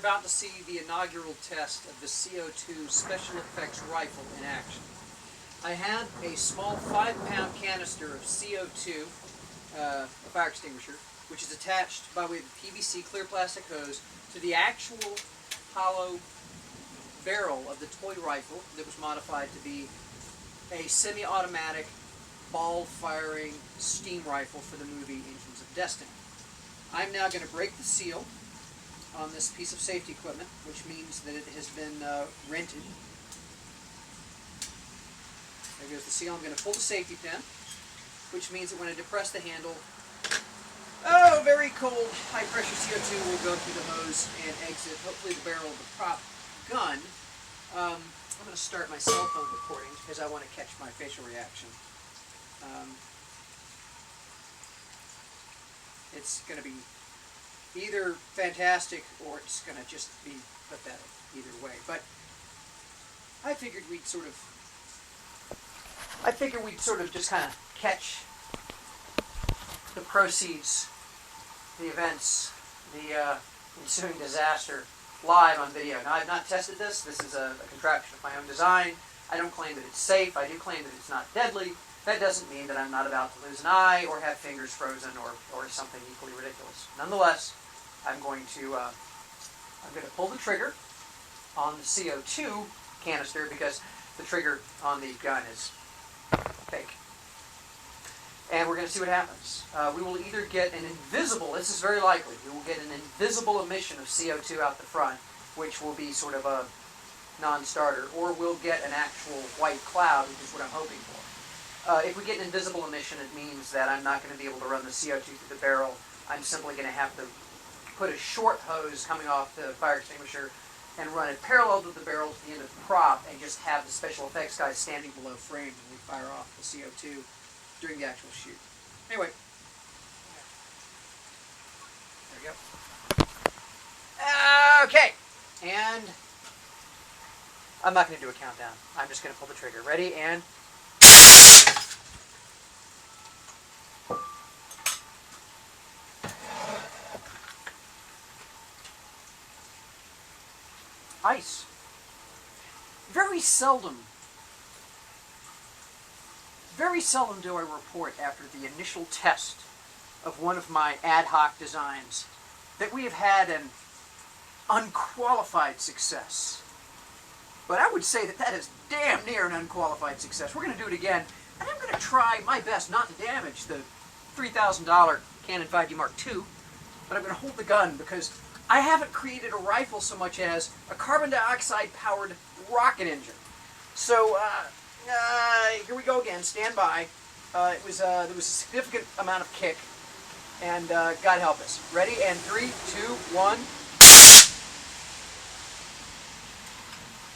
about to see the inaugural test of the CO2 Special Effects Rifle in action. I had a small 5-pound canister of CO2, a fire extinguisher, which is attached by way of a PVC clear plastic hose to the actual hollow barrel of the toy rifle that was modified to be a semi-automatic, ball-firing steam rifle for the movie Engines of Destiny. I'm now going to break the seal on this piece of safety equipment, which means that it has been rented. There goes the seal. I'm going to pull the safety pin, which means that when I depress the handle, oh, very cold, high-pressure CO2 will go through the hose and exit, hopefully, the barrel of the prop gun. I'm going to start my cell phone recording because I want to catch my facial reaction. It's going to be either fantastic or it's going to just be pathetic either way. But I figured we'd sort of just kind of catch the proceeds, the events, the ensuing disaster live on video. Now, I've not tested this. This is a contraption of my own design. I don't claim that it's safe. I do claim that it's not deadly. That doesn't mean that I'm not about to lose an eye or have fingers frozen or something equally ridiculous. Nonetheless, I'm going to pull the trigger on the CO2 canister because the trigger on the gun is fake. And we're going to see what happens. We will either get an invisible, this is very likely, we will get an invisible emission of CO2 out the front, which will be sort of a non-starter, or we'll get an actual white cloud, which is what I'm hoping for. If we get an invisible emission, it means that I'm not going to be able to run the CO2 through the barrel. I'm simply going to have to put a short hose coming off the fire extinguisher and run it parallel to the barrel to the end of the prop and just have the special effects guys standing below frame when we fire off the CO2 during the actual shoot. Anyway. There we go. Okay. And I'm not going to do a countdown. I'm just going to pull the trigger. Ready? And ice. Very seldom do I report after the initial test of one of my ad hoc designs that we have had an unqualified success. But I would say that is damn near an unqualified success. We're going to do it again, and I'm going to try my best not to damage the $3,000 Canon 5D Mark II, but I'm going to hold the gun because I haven't created a rifle so much as a carbon dioxide-powered rocket engine. So, here we go again. Stand by. There was a significant amount of kick, and God help us. Ready? And 3, 2, 1.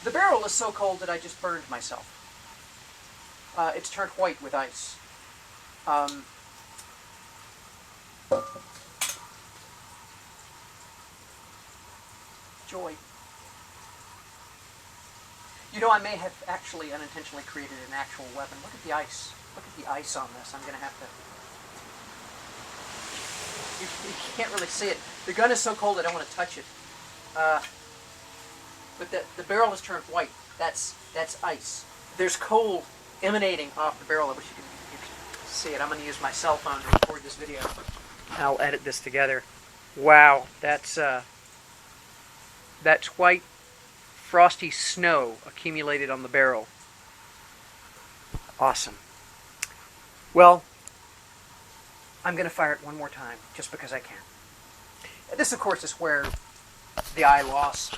The barrel is so cold that I just burned myself. It's turned white with ice. Joy. You know, I may have actually unintentionally created an actual weapon. Look at the ice. Look at the ice on this. I'm going to have to... You can't really see it. The gun is so cold I don't want to touch it. But the barrel has turned white. That's ice. There's cold emanating off the barrel. I wish you could see it. I'm going to use my cell phone to record this video. I'll edit this together. Wow, that's white, frosty snow accumulated on the barrel. Awesome. Well, I'm going to fire it one more time, just because I can. This, of course, is where the eye loss,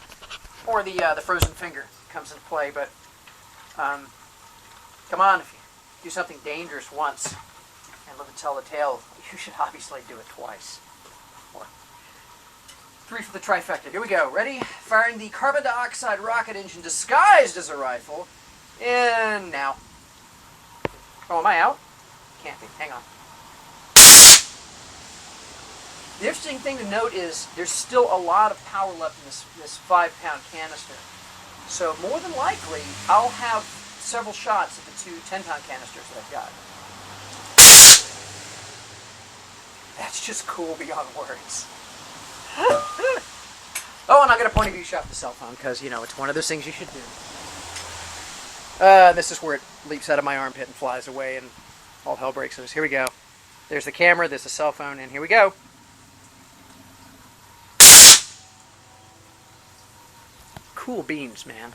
or the frozen finger, comes into play, but come on, if you do something dangerous once and live to tell the tale, you should obviously do it twice. Or 3 for the trifecta. Here we go. Ready? Firing the carbon dioxide rocket engine disguised as a rifle. And now. Oh, am I out? Can't be. Hang on. The interesting thing to note is there's still a lot of power left in this 5-pound canister. So more than likely, I'll have several shots at the 2 10-pound canisters that I've got. That's just cool beyond words. Oh, and I'm going to point of view shot the cell phone because, you know, it's one of those things you should do. This is where it leaps out of my armpit and flies away and all hell breaks loose. Here we go. There's the camera, there's the cell phone, and here we go. Cool beans, man.